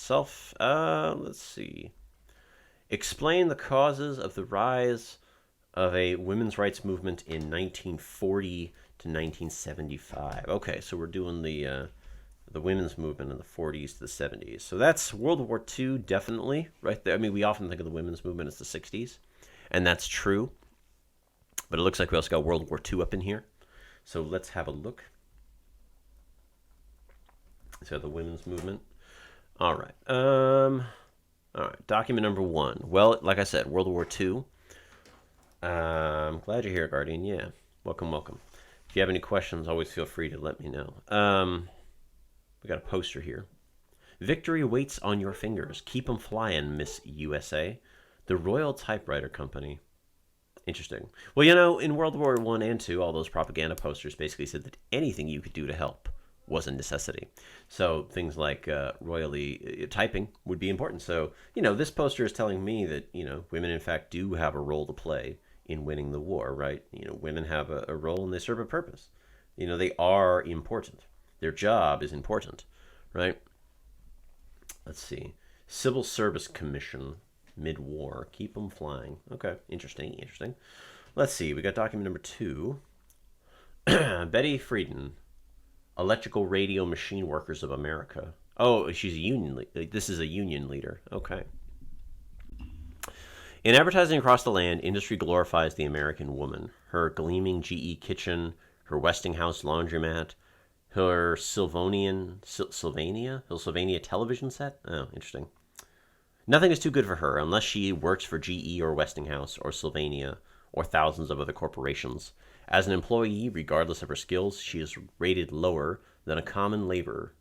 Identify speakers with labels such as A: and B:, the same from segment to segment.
A: itself. Let's see. Explain the causes of the rise of a women's rights movement in 1940 to 1975. Okay, so we're doing the women's movement in the 40s to the 70s. So that's World War II, definitely, right there. I mean, we often think of the women's movement as the 60s, and that's true. But it looks like we also got World War II up in here. So let's have a look. So the women's movement. All right. All right. Document number 1. Well, like I said, World War II. I'm glad you're here, Guardian. Yeah. Welcome, welcome. If you have any questions, always feel free to let me know. We got a poster here. Victory waits on your fingers. Keep 'em flying, Miss USA. The Royal Typewriter Company. Interesting. Well, you know, in World War I and II, all those propaganda posters basically said that anything you could do to help was a necessity. So things like royally typing would be important. So, you know, this poster is telling me that, you know, women in fact do have a role to play in winning the war, right? You know, women have a role and they serve a purpose. You know, they are important. Their job is important, right? Let's see. Civil Service Commission, mid-war. Keep them flying. Okay, interesting, interesting. Let's see. We got document number 2. Betty Friedan, Electrical Radio Machine Workers of America. Oh, she's a union. This is a union leader. Okay. In advertising across the land, industry glorifies the American woman. Her gleaming GE kitchen, her Westinghouse laundromat, her Sylvania television set. Oh, interesting. Nothing is too good for her unless she works for GE or Westinghouse or Sylvania or thousands of other corporations. As an employee, regardless of her skills, she is rated lower than a common laborer.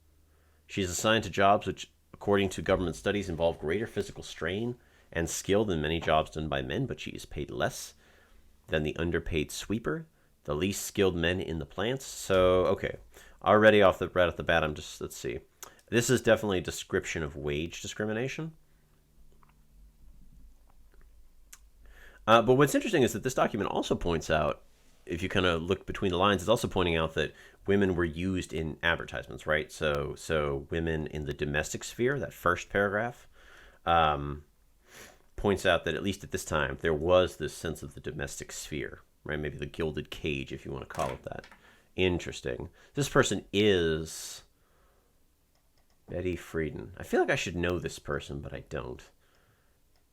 A: She is assigned to jobs which, according to government studies, involve greater physical strain and skill than many jobs done by men, but she is paid less than the underpaid sweeper, the least skilled men in the plants. So, okay, already right off the bat, let's see. This is definitely a description of wage discrimination. But what's interesting is that this document also points out, if you kind of look between the lines, it's also pointing out that women were used in advertisements, right? So women in the domestic sphere, that first paragraph, points out that at least at this time, there was this sense of the domestic sphere, right? Maybe the gilded cage, if you want to call it that. Interesting. This person is Betty Friedan. I feel like I should know this person, but I don't.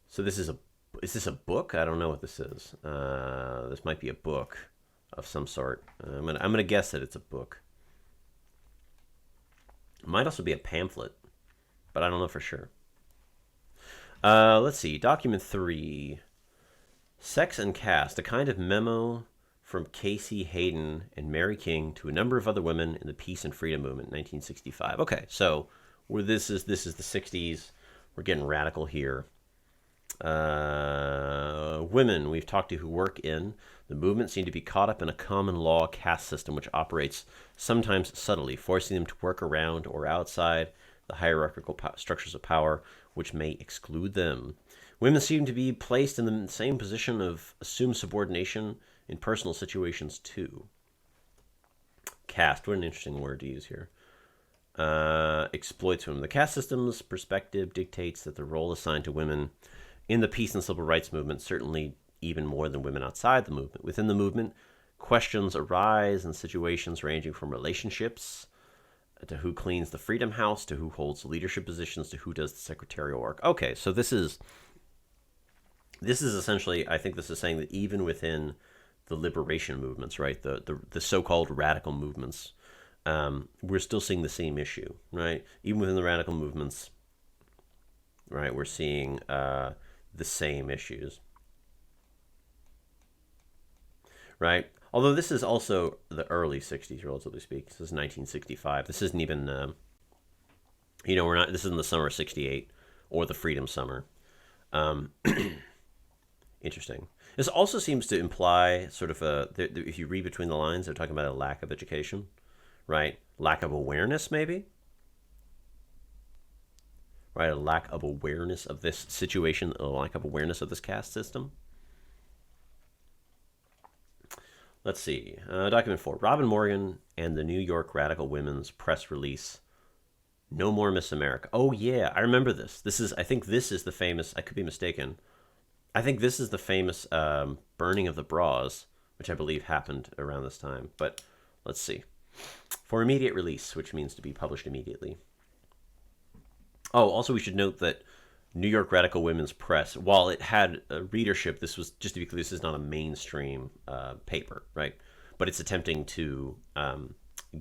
A: So is this a book? I don't know what this is. This might be a book of some sort. I'm gonna guess that it's a book. It might also be a pamphlet, but I don't know for sure. Let's see. Document 3. Sex and Caste, a kind of memo from Casey Hayden and Mary King to a number of other women in the Peace and Freedom Movement, 1965. Okay, so this is the 60s. We're getting radical here. Women we've talked to who work in the movement seem to be caught up in a common law caste system which operates sometimes subtly, forcing them to work around or outside the hierarchical structures of power which may exclude them. Women seem to be placed in the same position of assumed subordination in personal situations too. Caste, what an interesting word to use here. Exploits women. The caste system's perspective dictates that the role assigned to women in the peace and civil rights movement, certainly even more than women outside the movement. Within the movement, questions arise in situations ranging from relationships to who cleans the Freedom House, to who holds leadership positions, to who does the secretarial work. Okay, so this is essentially, I think this is saying that even within the liberation movements, right, the so-called radical movements, we're still seeing the same issue, right? Even within the radical movements, right, we're seeing the same issues, right? Although this is also the early 60s, relatively speaking. This is 1965. This isn't even, this isn't the summer of 68 or the Freedom Summer. Interesting. This also seems to imply sort of if you read between the lines, they're talking about a lack of education, right? Lack of awareness, maybe? Right, a lack of awareness of this situation, a lack of awareness of this caste system. Let's see. Document 4. Robin Morgan and the New York Radical Women's press release No more Miss America. Oh yeah, I remember this. I think this is the famous. I could be mistaken. I think this is the famous burning of the bras, which I believe happened around this time. But let's see. For immediate release, which means to be published immediately. Oh, also we should note that New York Radical Women's Press, while it had a readership, this was, just to be clear, this is not a mainstream paper, right? But it's attempting to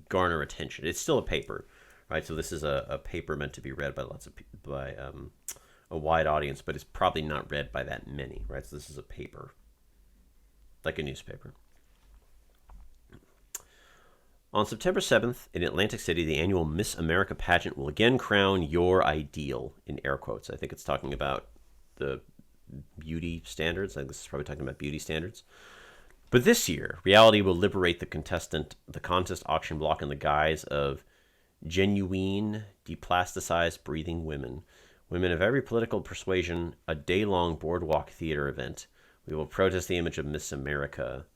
A: garner attention. It's still a paper, right? So this is a paper meant to be read by a wide audience, but it's probably not read by that many, right? So this is a paper, like a newspaper. On September 7th, in Atlantic City, the annual Miss America pageant will again crown your ideal, in air quotes. I think it's talking about the beauty standards. I think this is probably talking about beauty standards. But this year, reality will liberate the contest auction block in the guise of genuine, deplasticized, breathing women. Women of every political persuasion, a day-long boardwalk theater event. We will protest the image of Miss America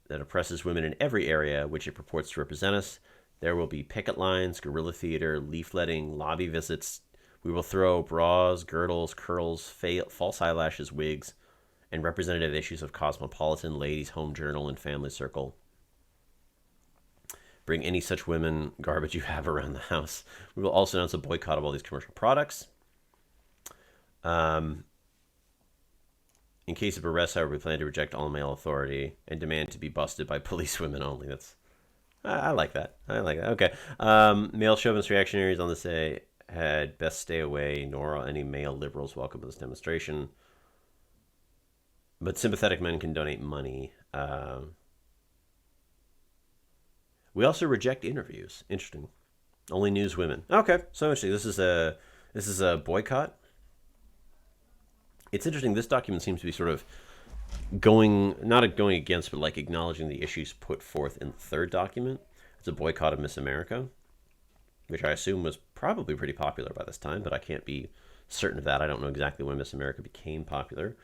A: that oppresses women in every area which it purports to represent us. There will be picket lines, guerrilla theater, leafletting, lobby visits. We will throw bras, girdles, curls, false eyelashes, wigs, and representative issues of Cosmopolitan, Ladies' Home Journal, and Family Circle. Bring any such women garbage you have around the house. We will also announce a boycott of all these commercial products. In case of arrest, however, we plan to reject all male authority and demand to be busted by policewomen only. I like that. Okay. Male chauvinist reactionaries on this day had best stay away, nor are any male liberals welcome to this demonstration. But sympathetic men can donate money. We also reject interviews. Interesting. Only news women. Okay, so interesting. This is a boycott. It's interesting. This document seems to be sort of not going against, but like acknowledging the issues put forth in the third document. It's a boycott of Miss America, which I assume was probably pretty popular by this time, but I can't be certain of that. I don't know exactly when Miss America became popular.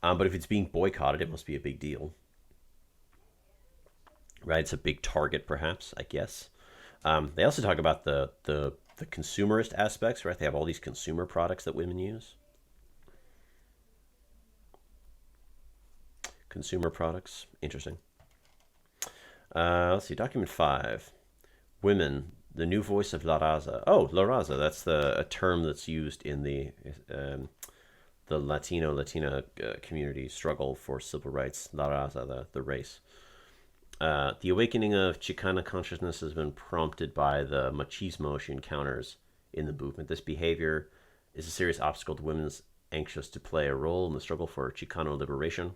A: But if it's being boycotted, it must be a big deal. Right? It's a big target, perhaps, I guess. They also talk about the consumerist aspects, right? They have all these consumer products that women use. Consumer products. Interesting. Let's see. Document 5. Women, the new voice of La Raza. Oh, La Raza. That's a term that's used in the Latina community struggle for civil rights. La Raza, the race. The awakening of Chicana consciousness has been prompted by the machismo she encounters in the movement. This behavior is a serious obstacle to women's anxious to play a role in the struggle for Chicano liberation.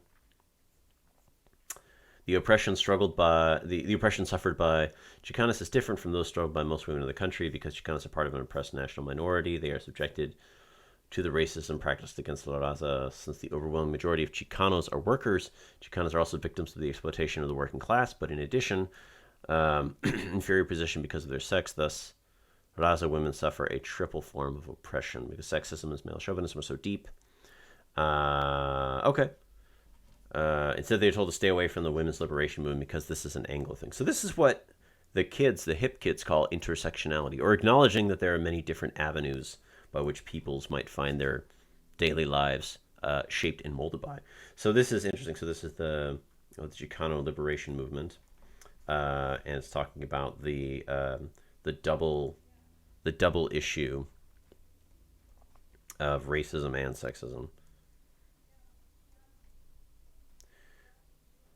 A: The oppression suffered by Chicanos is different from those struggled by most women in the country because Chicanos are part of an oppressed national minority. They are subjected to the racism practiced against La Raza. Since the overwhelming majority of Chicanos are workers, Chicanos are also victims of the exploitation of the working class, but in addition, inferior position because of their sex. Thus, Raza women suffer a triple form of oppression because sexism and male chauvinism are so deep. Okay. Instead, they're told to stay away from the women's liberation movement because this is an Anglo thing. So this is what the hip kids call intersectionality, or acknowledging that there are many different avenues by which peoples might find their daily lives shaped and molded by. So this is interesting. So this is the Chicano liberation movement, and it's talking about the double issue of racism and sexism.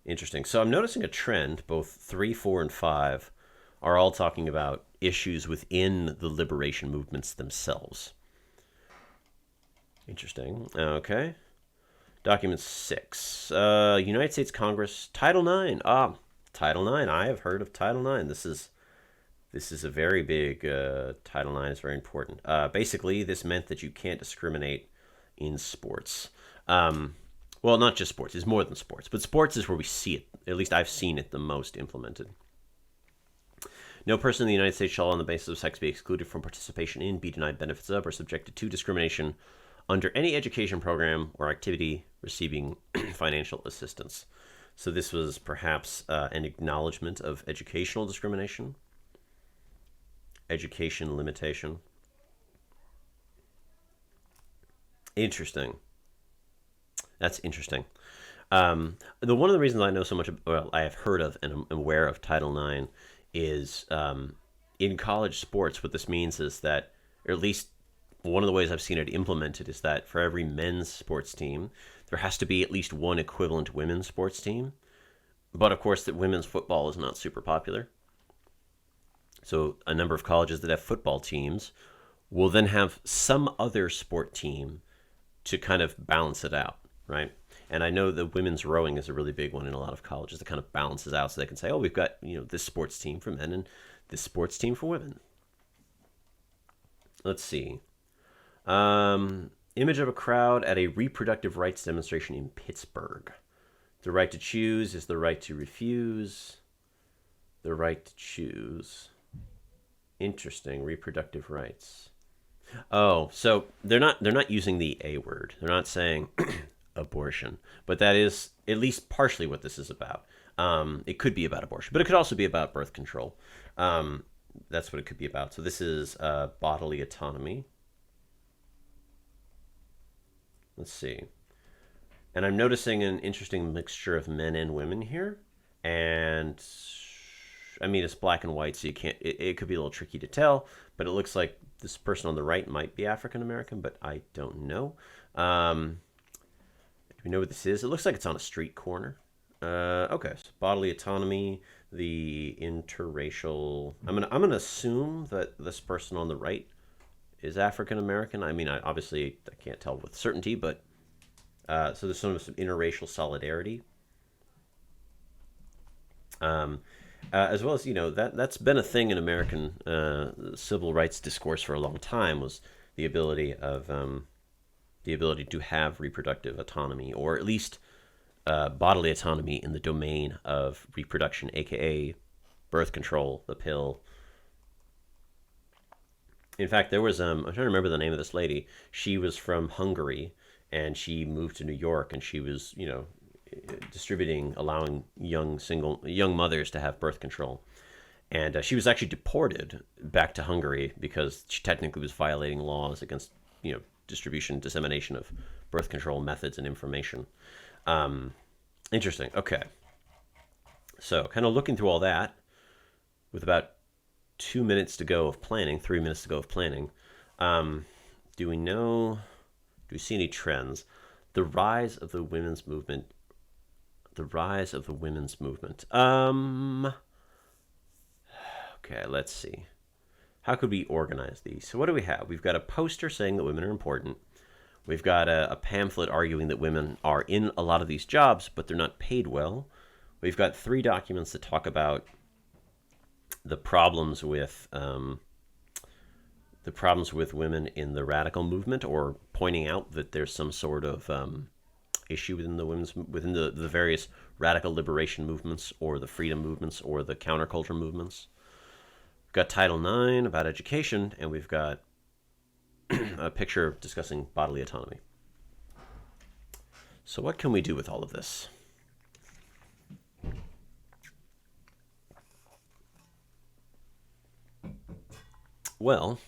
A: Interesting. So I'm noticing a trend. Both 3, 4, and 5 are all talking about issues within the liberation movements themselves. Interesting. Okay. Document 6. United States Congress, Title IX. Title IX. I have heard of Title IX. This is a very big, Title IX is very important. Basically, this meant that you can't discriminate in sports. Well, not just sports. It's more than sports. But sports is where we see it. At least I've seen it the most implemented. No person in the United States shall, on the basis of sex, be excluded from participation in, be denied benefits of, or subjected to discrimination under any education program or activity receiving financial assistance. So this was perhaps an acknowledgement of educational discrimination. education limitation. Interesting. That's interesting. One of the reasons I know so much, well, I have heard of and am aware of Title IX is in college sports. What this means is that, or at least one of the ways I've seen it implemented, is that for every men's sports team, there has to be at least one equivalent women's sports team. But of course, that women's football is not super popular. So a number of colleges that have football teams will then have some other sport team to kind of balance it out, right? And I know that women's rowing is a really big one in a lot of colleges that kind of balances out, so they can say, oh, we've got, this sports team for men and this sports team for women. Let's see. Image of a crowd at a reproductive rights demonstration in Pittsburgh. The right to choose is the right to refuse. The right to choose. Interesting. Reproductive rights. Oh, so they're not using the A word. They're not saying abortion, but that is at least partially what this is about. It could be about abortion, but it could also be about birth control. That's what it could be about. So this is bodily autonomy. Let's see. And I'm noticing an interesting mixture of men and women here. And I mean, it's black and white, so you can't, it could be a little tricky to tell, but it looks like this person on the right might be African American, but I don't know. Do we know what this is? It looks like it's on a street corner. Okay, so bodily autonomy, the interracial. I'm gonna assume that this person on the right is African American. I mean, obviously I can't tell with certainty, but so there's some interracial solidarity. As well as, that's been a thing in American civil rights discourse for a long time, was the ability to have reproductive autonomy, or at least bodily autonomy in the domain of reproduction, aka birth control, the pill. In fact, there was I'm trying to remember the name of this lady. She was from Hungary, and she moved to New York, and she was, distributing, allowing young mothers to have birth control. And she was actually deported back to Hungary because she technically was violating laws against, distribution, dissemination of birth control methods and information. Interesting. Okay. So kind of looking through all that with about 2 minutes to go of planning, 3 minutes to go of planning. Do we see any trends? The rise of the women's movement. Okay, let's see. How could we organize these? So what do we have? We've got a poster saying that women are important. We've got a pamphlet arguing that women are in a lot of these jobs, but they're not paid well. We've got 3 documents that talk about the problems with women in the radical movement, or pointing out that there's some sort of issue within the various radical liberation movements, or the freedom movements, or the counterculture movements. We've got Title IX about education, and we've got a picture discussing bodily autonomy. So what can we do with all of this? Well,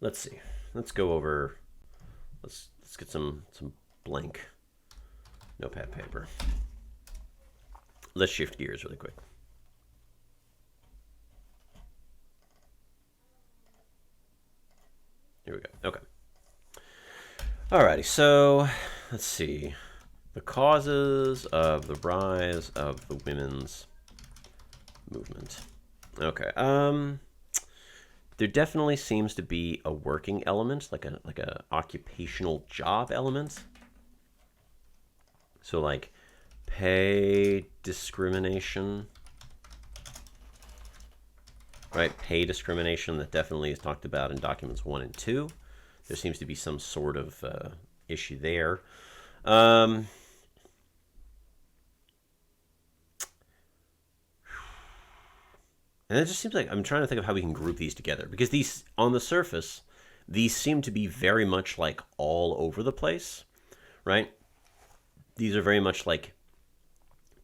A: let's see. Let's go over. Let's get some blank notepad paper. Let's shift gears really quick. Here we go. Okay. Alrighty, so let's see. The causes of the rise of the women's movement. Okay. There definitely seems to be a working element, like a occupational job element. So like pay discrimination, right? Pay discrimination, that definitely is talked about in documents 1 and 2. There seems to be some sort of issue there. And it just seems like I'm trying to think of how we can group these together, because these, on the surface, these seem to be very much like all over the place, right? These are very much like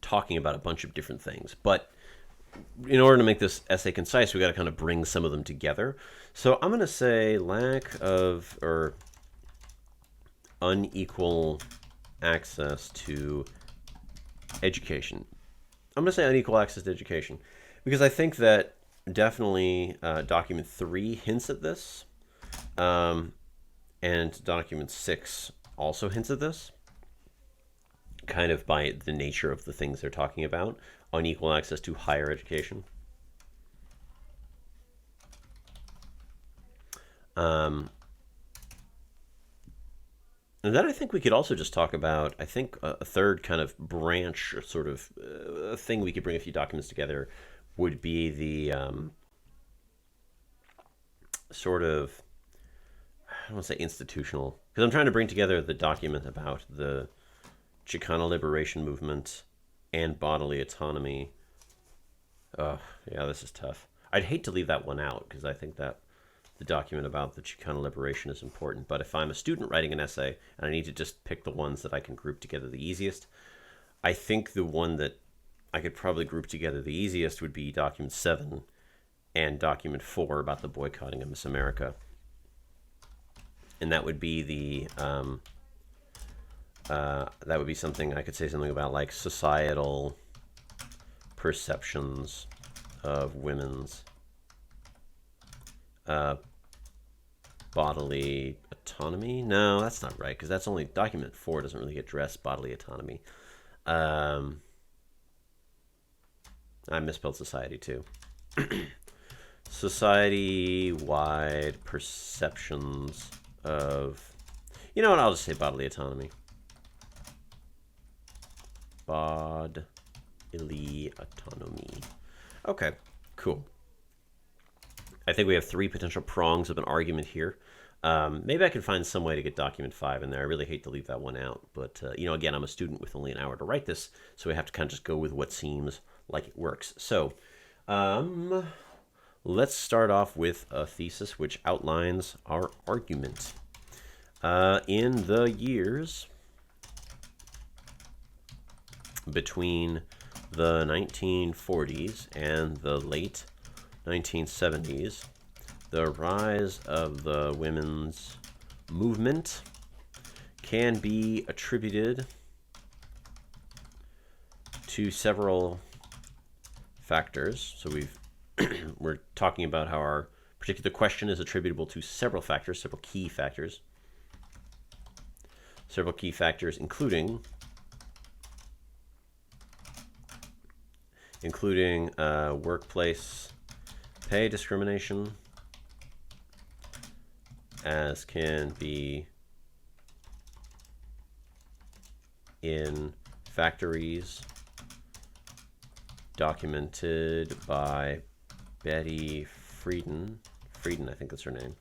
A: talking about a bunch of different things, but in order to make this essay concise, we got to kind of bring some of them together. So I'm going to say lack of or unequal access to education. I'm going to say unequal access to education because I think that definitely document 3 hints at this, and document 6 also hints at this, kind of by the nature of the things they're talking about. Unequal access to higher education. And then I think we could also just talk about, I think, a third kind of branch, or sort of thing we could bring a few documents together would be the sort of, I don't want to say institutional, because I'm trying to bring together the document about the Chicano liberation movement and bodily autonomy. Yeah, this is tough. I'd hate to leave that one out because I think that the document about the Chicano liberation is important. But if I'm a student writing an essay and I need to just pick the ones that I can group together the easiest, I think the one that I could probably group together the easiest would be document 7 and document 4 about the boycotting of Miss America. And that would be the that would be something I could say something about, like societal perceptions of women's bodily autonomy. No, that's not right, because that's only document 4 doesn't really address bodily autonomy. I misspelled society too. Society-wide perceptions of, you know what, I'll just say bodily autonomy. Bodily autonomy. Okay, cool. I think we have 3 potential prongs of an argument here. Maybe I can find some way to get document 5 in there. I really hate to leave that one out, but again, I'm a student with only an hour to write this, so we have to kind of just go with what seems like it works. So let's start off with a thesis which outlines our argument. In the years between the 1940s and the late 1970s, the rise of the women's movement can be attributed to several factors. So we're talking about how our particular question is attributable to several factors, several key factors, including workplace pay discrimination, as can be in factories, documented by Betty Friedan, I think that's her name.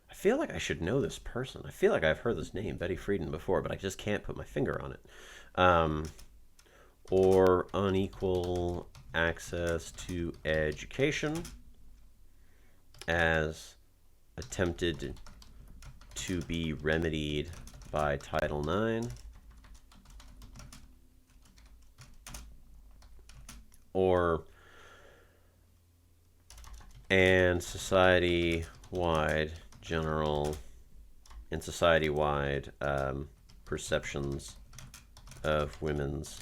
A: I feel like I should know this person. I feel like I've heard this name, Betty Friedan, before, but I just can't put my finger on it. Or unequal access to education, as attempted to be remedied by Title IX, and society-wide perceptions of women's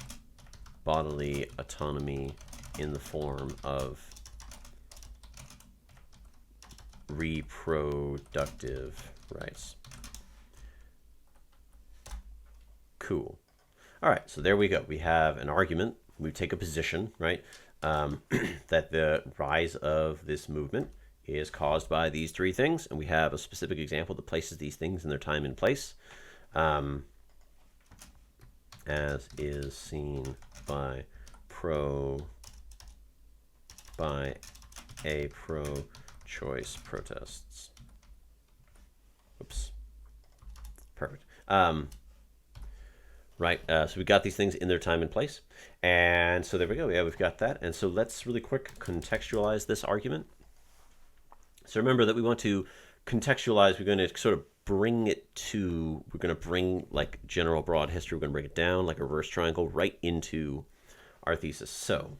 A: bodily autonomy in the form of reproductive rights. Cool. All right, so there we go. We have an argument. We take a position, right, that the rise of this movement is caused by these 3 things, and we have a specific example that places these things in their time and place, as is seen by pro-choice protests. Oops. Perfect. Right, so we got these things in their time and place, and so there we go. Yeah, we've got that, and so let's really quick contextualize this argument. So remember that we want to contextualize. We're going to sort of bring like general broad history, we're going to bring it down like a reverse triangle right into our thesis. So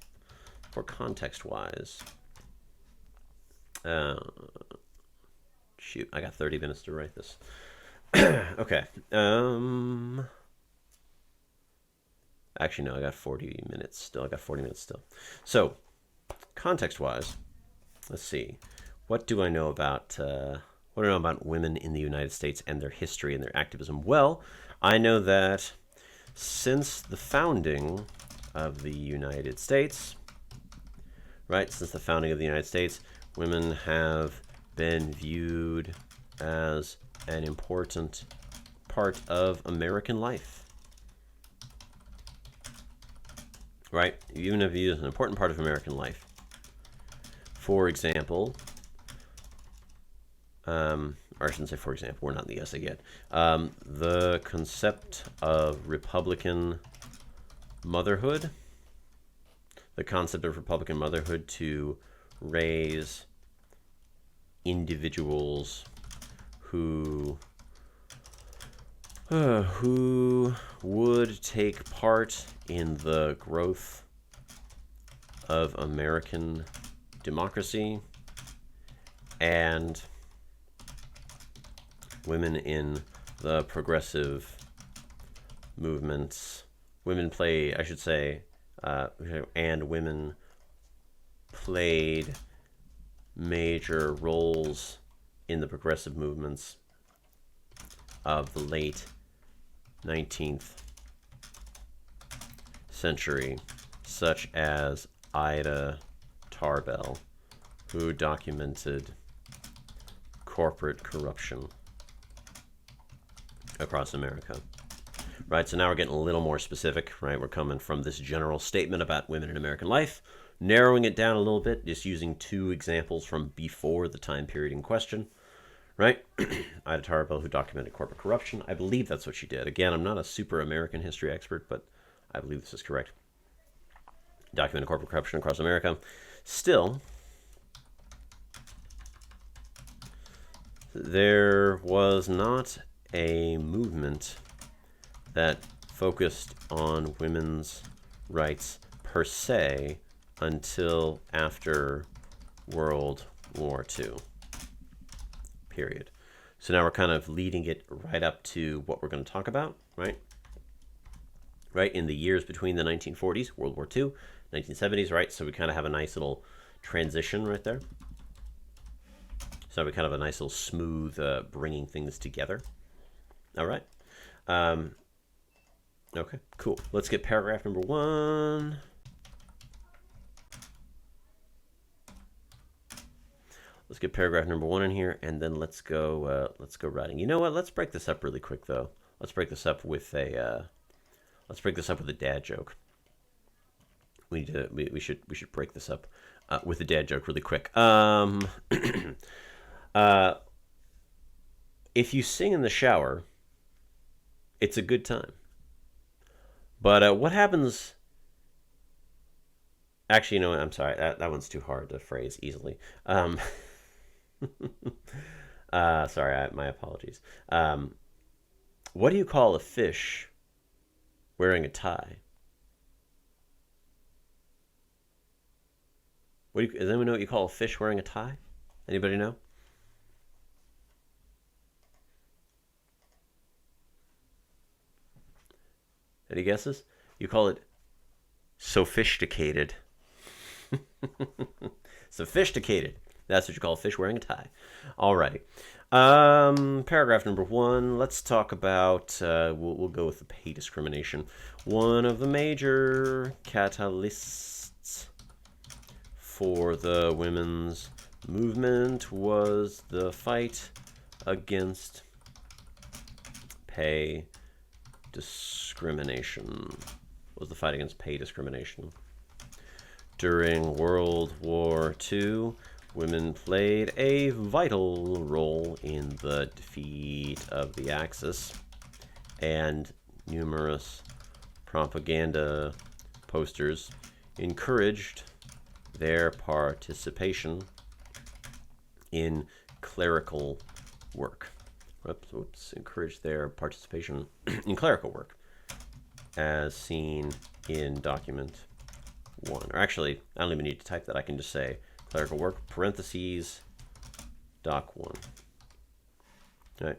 A: for context-wise, shoot, I got 30 minutes to write this. Okay. Actually, no, I got 40 minutes still. So, context-wise, let's see. What do I know about women in the United States and their history and their activism? Well, I know that since the founding of the United States, women have been viewed as an important part of American life. Right? Even if you use an important part of American life. For example, or I shouldn't say for example, we're not in the essay yet. The concept of Republican motherhood, to raise individuals who would take part in the growth of American democracy, and women in the progressive movements, women played major roles in the progressive movements of the late 19th century, such as Ida Tarbell, who documented corporate corruption across America. Right, so now we're getting a little more specific, right? We're coming from this general statement about women in American life, narrowing it down a little bit, just using 2 examples from before the time period in question, right? Ida Tarbell, who documented corporate corruption. I believe that's what she did. Again, I'm not a super American history expert, but I believe this is correct. Documented corporate corruption across America. Still, there was not a movement that focused on women's rights per se until after World War II, period. So now we're kind of leading it right up to what we're going to talk about, right? Right, in the years between the 1940s, World War II, 1970s, right? So we kind of have a nice little transition right there. So we kind of have a nice little smooth bringing things together. All right. Okay, cool. Let's get paragraph number 1. Let's get paragraph number 1 in here, and then let's go writing. You know what? Let's break this up really quick, though. Let's break this up with a dad joke. We should break this up with a dad joke really quick. If you sing in the shower, it's a good time. But what happens? Actually, you know what? I'm sorry. That one's too hard to phrase easily. Sorry, my apologies. What do you call a fish wearing a tie? Does anyone know what you call a fish wearing a tie? Anybody know? Any guesses? You call it sophisticated. Sophisticated. That's what you call a fish wearing a tie. Alrighty. Paragraph number 1. Let's talk about, we'll go with the pay discrimination. One of the major catalysts for the women's movement was the fight against pay discrimination. During World War II, women played a vital role in the defeat of the Axis, and numerous propaganda posters encouraged their participation in clerical work. encourage their participation in clerical work, as seen in document 1. Or actually, I don't even need to type that. I can just say clerical work, parentheses, doc 1. All right.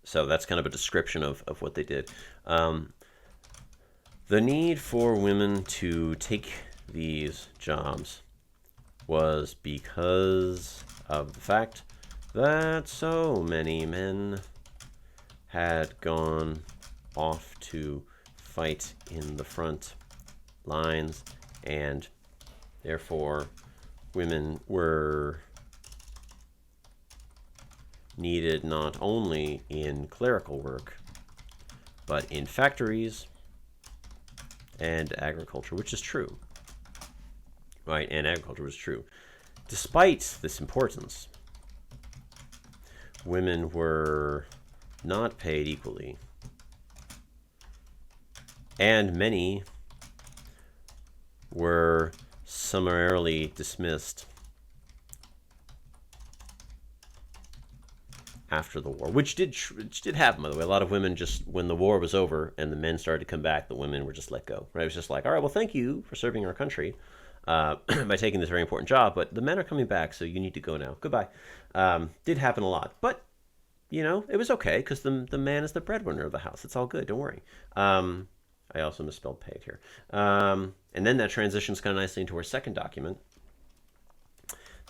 A: So that's kind of a description of what they did. The need for women to take these jobs was because of the fact that so many men had gone off to fight in the front lines, and therefore women were needed not only in clerical work, but in factories and agriculture, which is true, right? And agriculture was true. Despite this importance, women were not paid equally, and many were summarily dismissed after the war, which did happen, by the way. A lot of women, just when the war was over and the men started to come back, the women were just let go. Right? It was just like, all right, well, thank you for serving our country by taking this very important job, but the men are coming back, so you need to go now. Goodbye. Did happen a lot, but you know, it was okay because the man is the breadwinner of the house. It's all good. Don't worry. I also misspelled paid here. And then that transitions kind of nicely into our second document.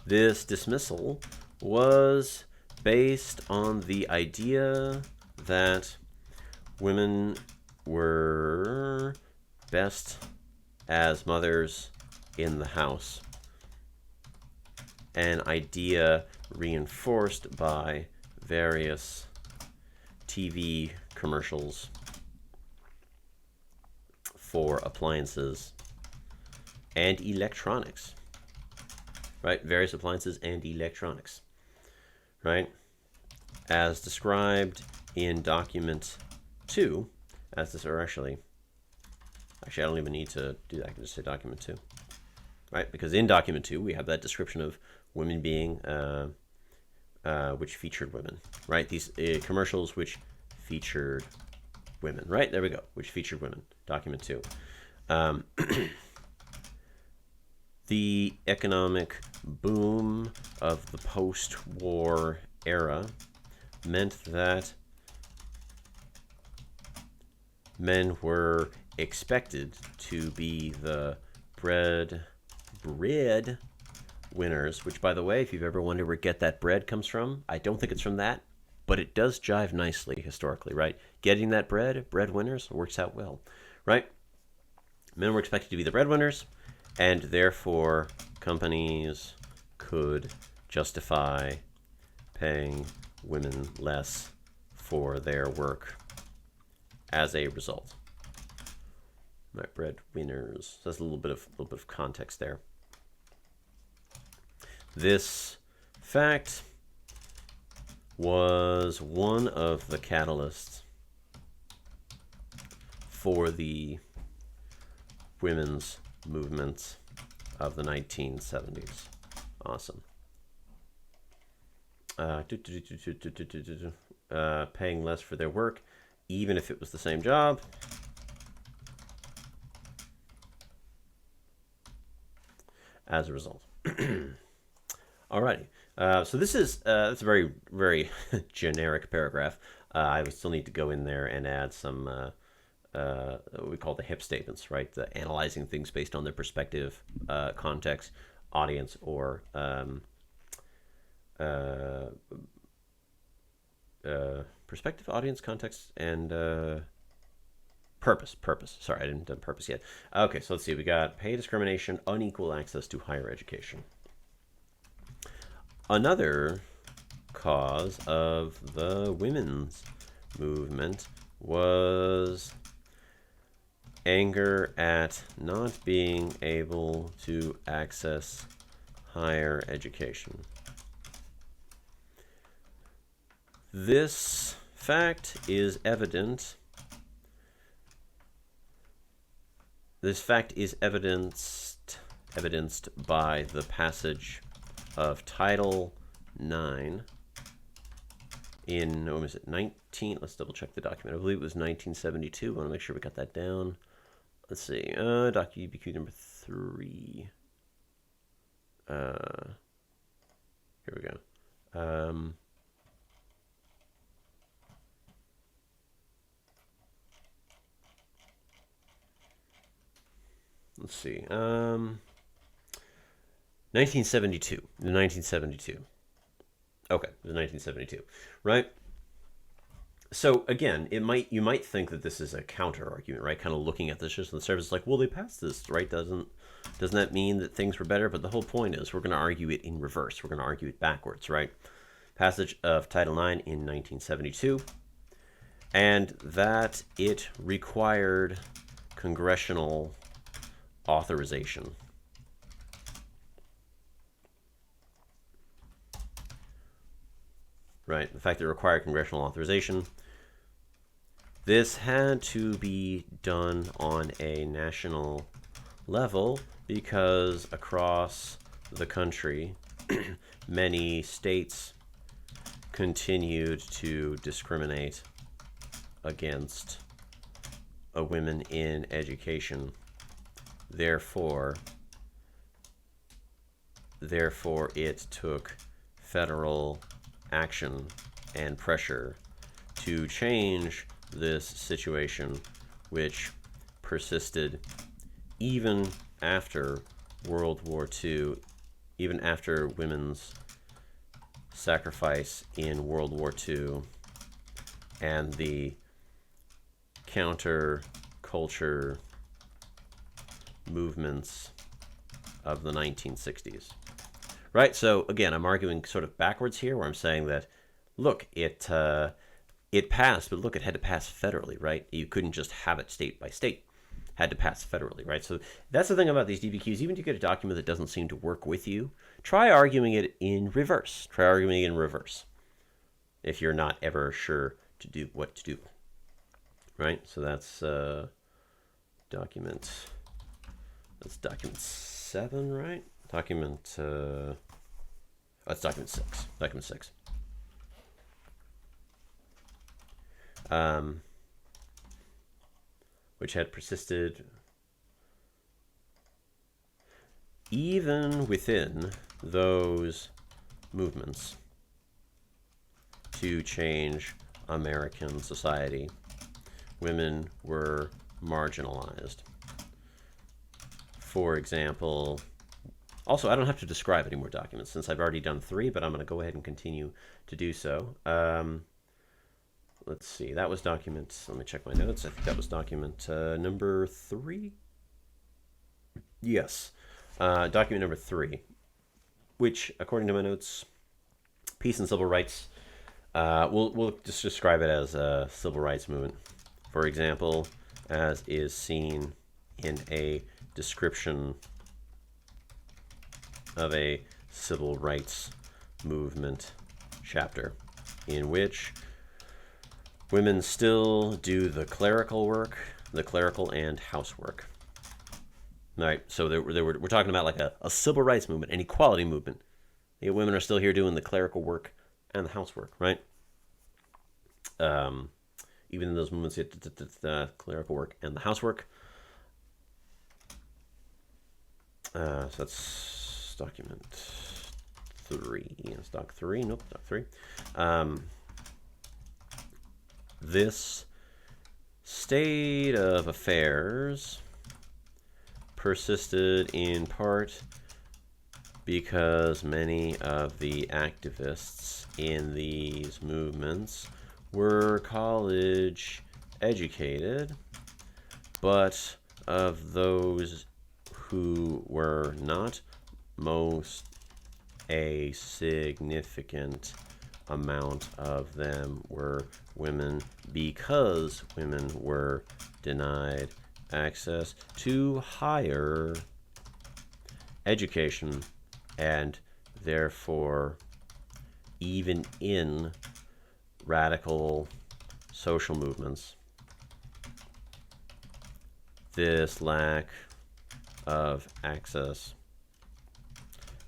A: This dismissal was based on the idea that women were best as mothers in the house, an idea reinforced by various TV commercials for appliances and electronics, right? Various appliances and electronics. Right, as described in document 2, as this, or actually I don't even need to do that. I can just say document 2, right? Because in document 2 we have that description of women being, which featured women, right? These commercials which featured women, right? There we go, which featured women. Document 2. The economic boom of the post-war era meant that men were expected to be the bread winners, which, by the way, if you've ever wondered where get that bread comes from, I don't think it's from that, but it does jive nicely historically, right? Getting that breadwinners, works out well, right? Men were expected to be the breadwinners, and therefore companies could justify paying women less for their work as a result. Right, breadwinners. So that's a little bit of context there. This fact was one of the catalysts for the women's movements of the 1970s. Awesome. Paying less for their work, even if it was the same job. As a result. Alrighty. So this is that's a very, very generic paragraph. I would still need to go in there and add some what we call the HIP statements, right? The analyzing things based on their perspective, context, audience, or perspective, audience, context, and purpose. Sorry, I didn't do purpose yet. Okay, so let's see. We got pay discrimination, unequal access to higher education. Another cause of the women's movement was anger at not being able to access higher education. This fact is evident. This fact is evidenced by the passage of Title IX in, what was it, 19, let's double check the document. I believe it was 1972. I want to make sure we got that down. Let's see, DBQ number 3. Here we go. Let's see. 1972. 1972. Okay, it was 1972, right? So again, you might think that this is a counter argument, right? Kind of looking at this just on the surface, like, well, they passed this, right? Doesn't that mean that things were better? But the whole point is we're going to argue it in reverse. We're going to argue it backwards, right? Passage of Title IX in 1972, and that it required congressional authorization. Right, the fact that it required congressional authorization. This had to be done on a national level because across the country, many states continued to discriminate against women in education. Therefore, it took federal action and pressure to change this situation, which persisted even after World War II, even after women's sacrifice in World War II and the counter-culture movements of the 1960s. Right, so again, I'm arguing sort of backwards here, where I'm saying that, look, it passed, but look, it had to pass federally, right? You couldn't just have it state by state. It had to pass federally, right? So that's the thing about these DBQs. Even if you get a document that doesn't seem to work with you, try arguing it in reverse. Try arguing it in reverse if you're not ever sure to do what to do, right? So that's document 7, right? Document, that's document 6. Document 6. Which had persisted even within those movements to change American society. Women were marginalized. For example, also, I don't have to describe any more documents since I've already done 3, but I'm going to go ahead and continue to do so. Let's see, that was document, let me check my notes. I think that was document number 3. Yes, document number 3, which, according to my notes, peace and civil rights, we'll just describe it as a civil rights movement. For example, as is seen in a description of a civil rights movement chapter, in which women still do the clerical work, the clerical and housework. All right, so we're talking about like a civil rights movement, an equality movement. Women are still here doing the clerical work and the housework, right? Even in those movements, the clerical work and the housework. So that's document 3. Yes, doc 3. Nope, doc 3. This state of affairs persisted in part because many of the activists in these movements were college educated, but of those who were not, a significant amount of them were women, because women were denied access to higher education, and therefore, even in radical social movements, this lack of access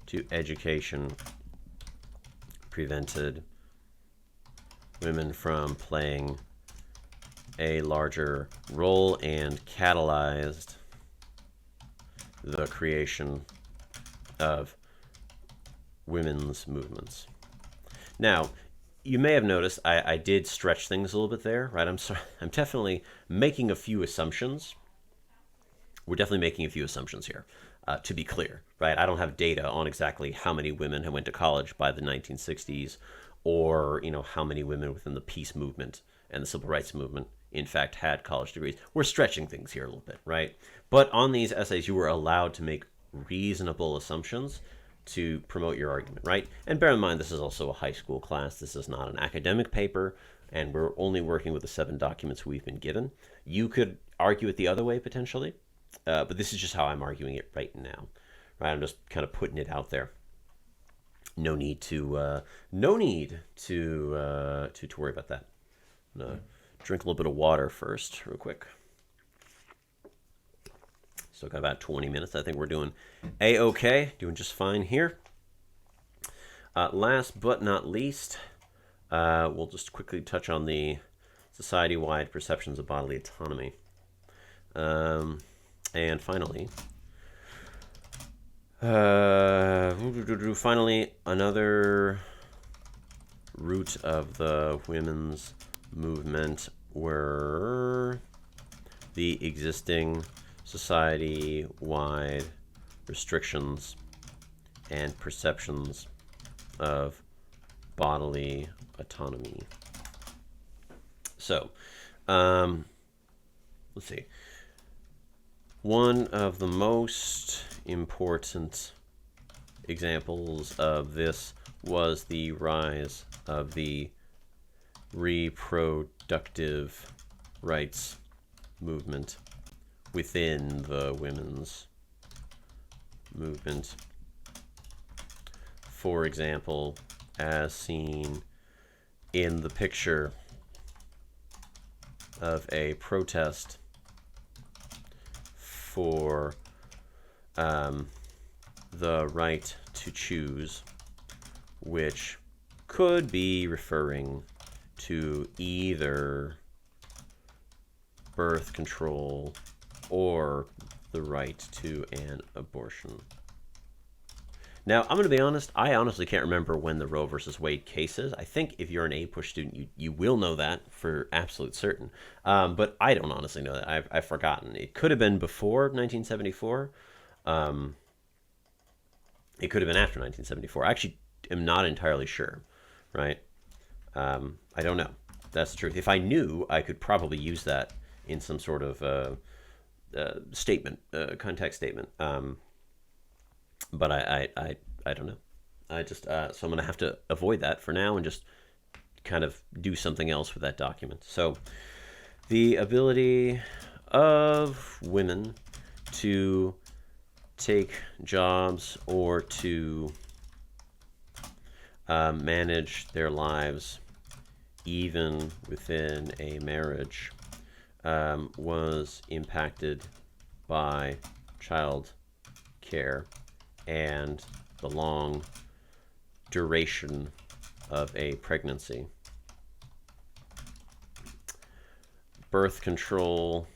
A: to education prevented women from playing a larger role and catalyzed the creation of women's movements. Now, you may have noticed I did stretch things a little bit there, right? I'm definitely making a few assumptions. We're definitely making a few assumptions here, to be clear, right? I don't have data on exactly how many women have went to college by the 1960s, or how many women within the peace movement and the civil rights movement in fact had college degrees. We're stretching things here a little bit, right? But on these essays, you were allowed to make reasonable assumptions to promote your argument, right? And bear in mind, this is also a high school class. This is not an academic paper, and we're only working with the 7 documents we've been given. You could argue it the other way, potentially, but this is just how I'm arguing it right now, right? I'm just kind of putting it out there. No need to worry about that. I'm gonna drink a little bit of water first, real quick. Still got about 20 minutes. I think we're doing A-okay, doing just fine here. Last but not least, we'll just quickly touch on the society-wide perceptions of bodily autonomy. And finally, another root of the women's movement were the existing society-wide restrictions and perceptions of bodily autonomy. So, let's see. One of the most important examples of this was the rise of the reproductive rights movement within the women's movement. For example, as seen in the picture of a protest for the right to choose, which could be referring to either birth control or the right to an abortion. Now, I'm going to be honest, I honestly can't remember when the Roe versus Wade case is. I think if you're an A-push student, you will know that for absolute certain. But I don't honestly know that. I've forgotten. It could have been before 1974. It could have been after 1974. I actually am not entirely sure, right? I don't know. That's the truth. If I knew, I could probably use that in some sort of statement, context statement. But I don't know. I just so I'm going to have to avoid that for now and just kind of do something else with that document. So the ability of women to take jobs or to manage their lives even within a marriage was impacted by child care and the long duration of a pregnancy. Birth control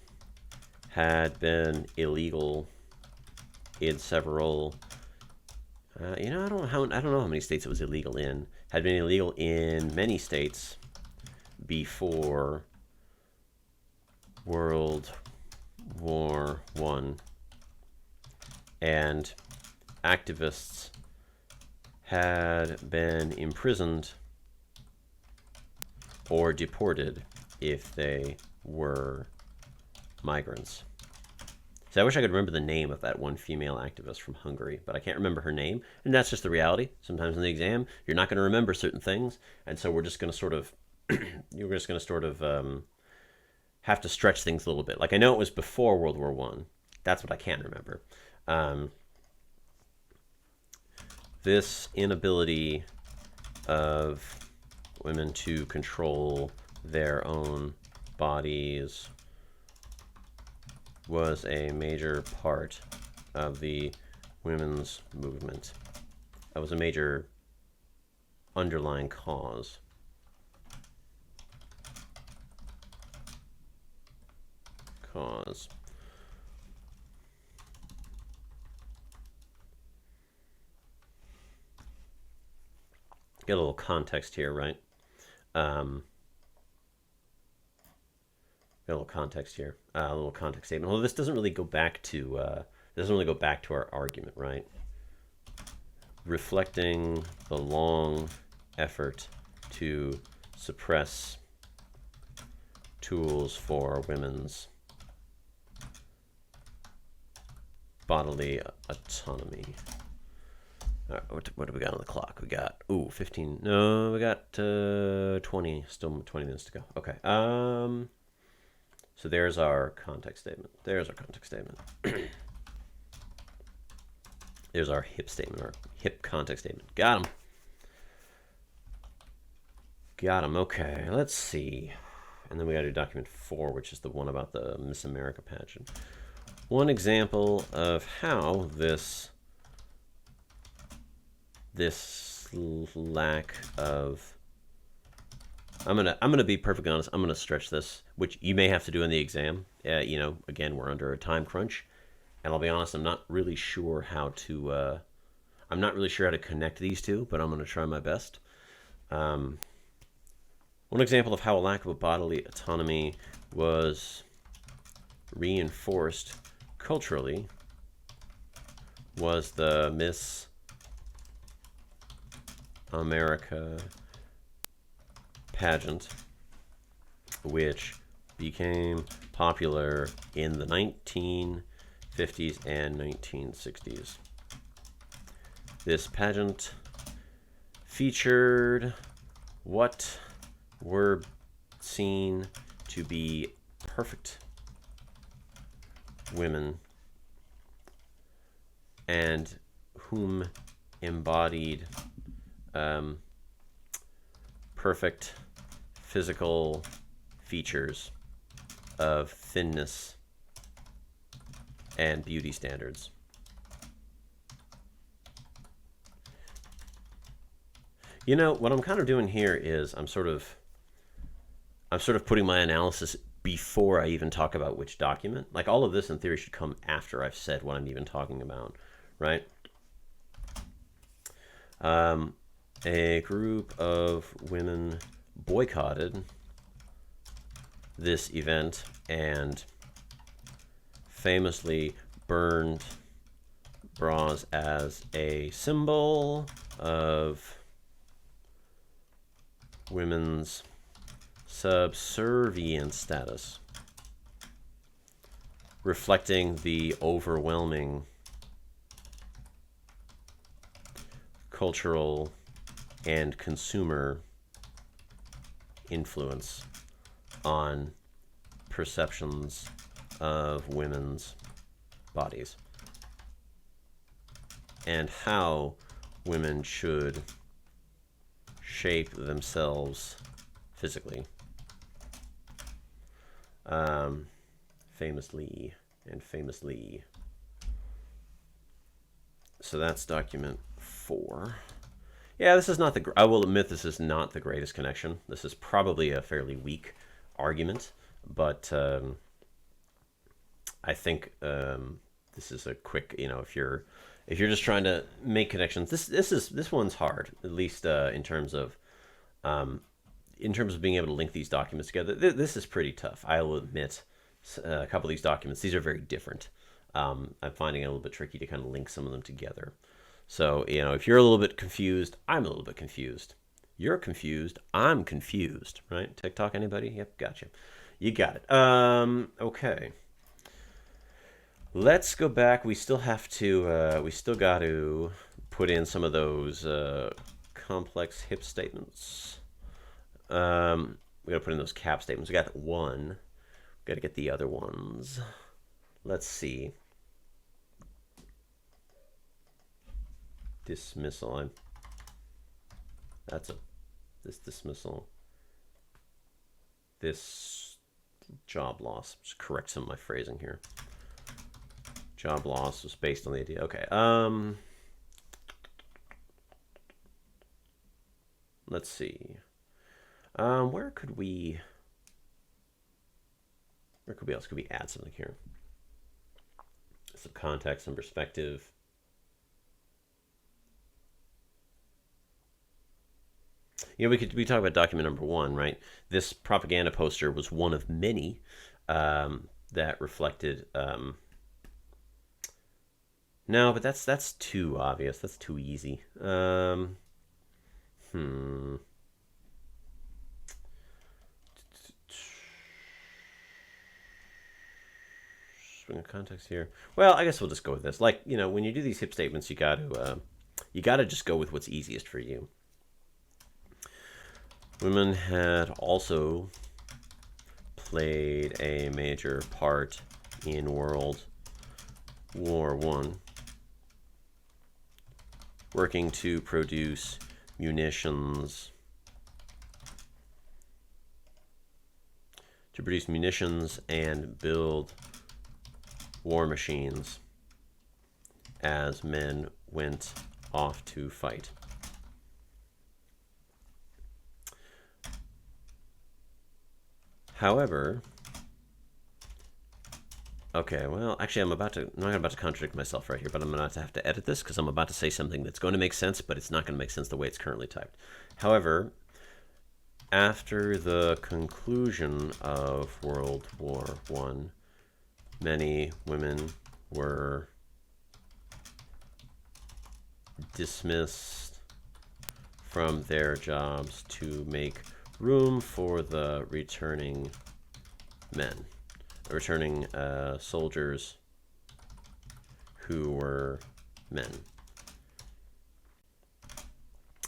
A: had been illegal in several. I don't know how many states it was illegal in. Had been illegal in many states before World War I, and activists had been imprisoned or deported if they were migrants. So I wish I could remember the name of that one female activist from Hungary, but I can't remember her name, and that's just the reality. Sometimes in the exam, you're not going to remember certain things, and so we're just going to sort of, have to stretch things a little bit. Like, I know it was before World War I. That's what I can remember. This inability of women to control their own bodies was a major part of the women's movement. That was a major underlying cause. cause. Get a little context here, right? Get a little context here, a little context statement. Well, this doesn't really go back to our argument, right? Reflecting the long effort to suppress tools for women's bodily autonomy. All right, what do we got on the clock? We got 15. No, we got 20. Still 20 minutes to go. Okay. So there's our context statement. There's our context statement. There's our HIP statement, our HIP context statement. Got him. Got him. Okay, let's see. And then we got to do document 4, which is the one about the Miss America pageant. One example of how this lack of, I'm gonna be perfectly honest. I'm gonna stretch this, which you may have to do in the exam. You know, again, we're under a time crunch, and I'll be honest, I'm not really sure how to connect these two, but I'm gonna try my best. One example of how a lack of a bodily autonomy was reinforced culturally was the Miss America pageant, which became popular in the 1950s and 1960s. This pageant featured what were seen to be perfect women and whom embodied perfect physical features of thinness and beauty standards. You know, what I'm kind of doing here is I'm sort of putting my analysis before I even talk about which document. Like, all of this in theory should come after I've said what I'm even talking about, right? A group of women boycotted this event and famously burned bras as a symbol of women's subservient status, reflecting the overwhelming cultural and consumer influence on perceptions of women's bodies and how women should shape themselves physically. Famously. So that's document 4. Yeah, this is not I will admit this is not the greatest connection. This is probably a fairly weak argument, but I think this is a quick, you know, if you're just trying to make connections, this one's hard, at least in terms of being able to link these documents together. This is pretty tough. I will admit, a couple of these documents, these are very different. I'm finding it a little bit tricky to kind of link some of them together. So, you know, if you're a little bit confused, I'm a little bit confused. You're confused, I'm confused, right? TikTok, anybody? Yep, gotcha. You got it. Okay. Let's go back. We still have to, we still got to put in some of those complex HIP statements. We got to put in those cap statements. We got one. Got to get the other ones. Let's see. Dismissal. This dismissal. This job loss. Just correct some of my phrasing here. Job loss was based on the idea. Okay. Let's see. Where could we? Or could we else? Could we add something here? Some context, some perspective. You know, we talk about document number 1, right? This propaganda poster was one of many that reflected. No, but that's too obvious. That's too easy. Swing of context here. Well, I guess we'll just go with this. Like, you know, when you do these hip statements, you got to just go with what's easiest for you. Women had also played a major part in World War I, working to produce munitions and build war machines as men went off to fight. However, okay, well, actually, I'm not about to contradict myself right here, but I'm going to have to edit this because I'm about to say something that's going to make sense, but it's not going to make sense the way it's currently typed. However, after the conclusion of World War I, many women were dismissed from their jobs to make room for the returning soldiers who were men.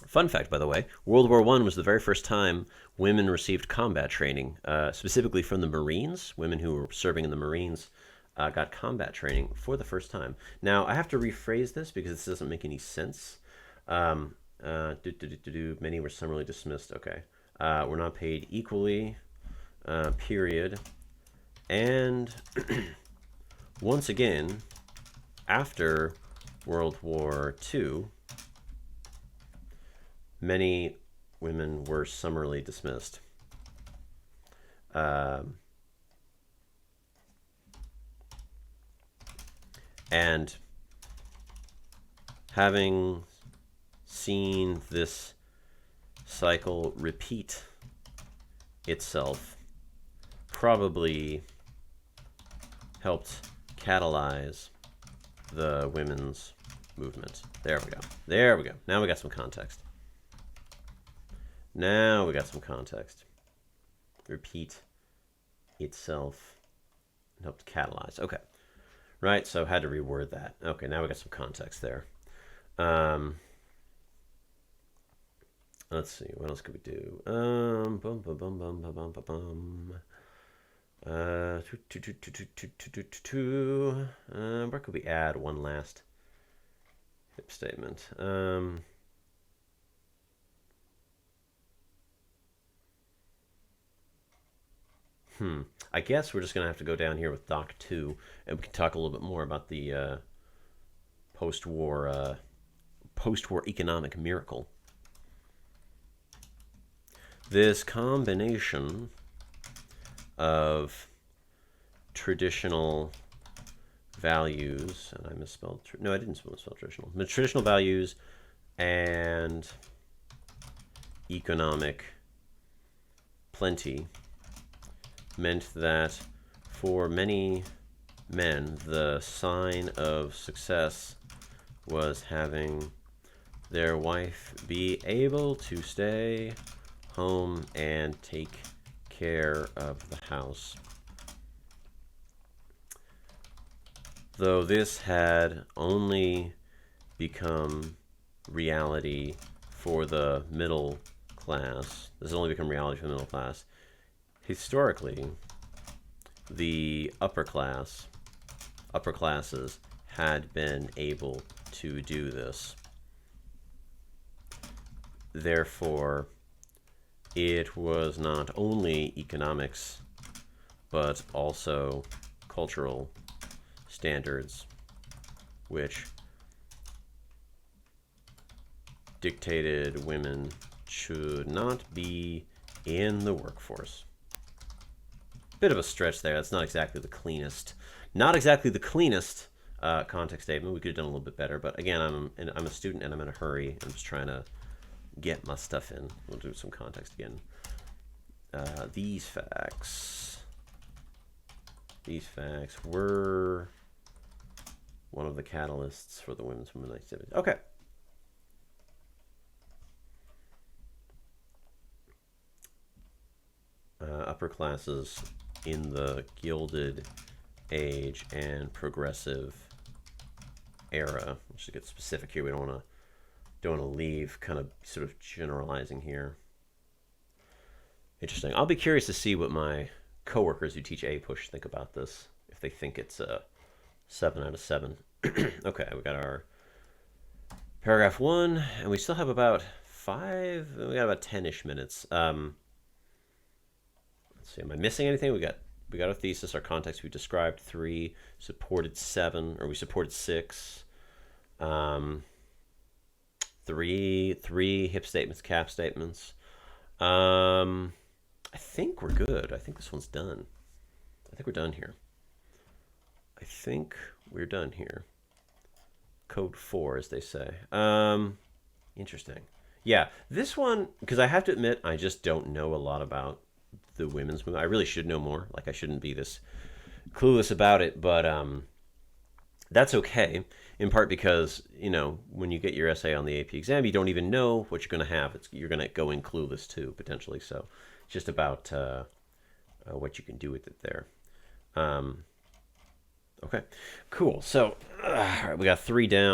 A: Fun fact, by the way, World War I was the very first time women received combat training, specifically from the Marines. Women who were serving in the Marines got combat training for the first time. Now, I have to rephrase this because this doesn't make any sense. Many were summarily dismissed. Okay. Were not paid equally, period. And once again, after World War II, many women were summarily dismissed. And having seen this cycle repeat itself probably helped catalyze the women's movement. There we go. There we go. Now we got some context. Repeat itself and helped catalyze. Okay. Right, so had to reword that. Okay, now we got some context there. Let's see, what else could we do? Where could we add one last hip statement? I guess we're just going to have to go down here with Doc 2, and we can talk a little bit more about the post-war economic miracle. This combination of traditional values, and I misspelled, no, I didn't misspell traditional, but traditional values and economic plenty meant that for many men, the sign of success was having their wife be able to stay home and take care of the house. Though this had only become reality for the middle class, historically, the upper classes had been able to do this. Therefore, it was not only economics, but also cultural standards, which dictated women should not be in the workforce. Bit of a stretch there. That's not exactly the cleanest. Not exactly the cleanest context statement. We could have done a little bit better. But again, I'm a student and I'm in a hurry. I'm just trying to get my stuff in. We'll do some context again. These facts were one of the catalysts for the women's movement activities. Okay. Upper classes in the Gilded Age and Progressive Era. Let's just get specific here. We don't want to leave kind of sort of generalizing here. Interesting. I'll be curious to see what my coworkers who teach APUSH think about this. If they think it's a 7 out of 7. Okay, we got our paragraph 1, and we still have about 5. We got about 10-ish minutes. Let's see. Am I missing anything? We got our thesis, our context. We described 3, supported 7, or we supported 6. 3 hip statements, cap statements. I think we're good. I think this one's done. I think we're done here. Code 4, as they say. Interesting. Yeah, this one, because I have to admit, I just don't know a lot about the women's movement. I really should know more. Like, I shouldn't be this clueless about it, but that's okay, in part because, you know, when you get your essay on the AP exam, you don't even know what you're going to have. You're going to go in clueless, too, potentially. So it's just about what you can do with it there. Okay, cool. So, all right, we got 3 down.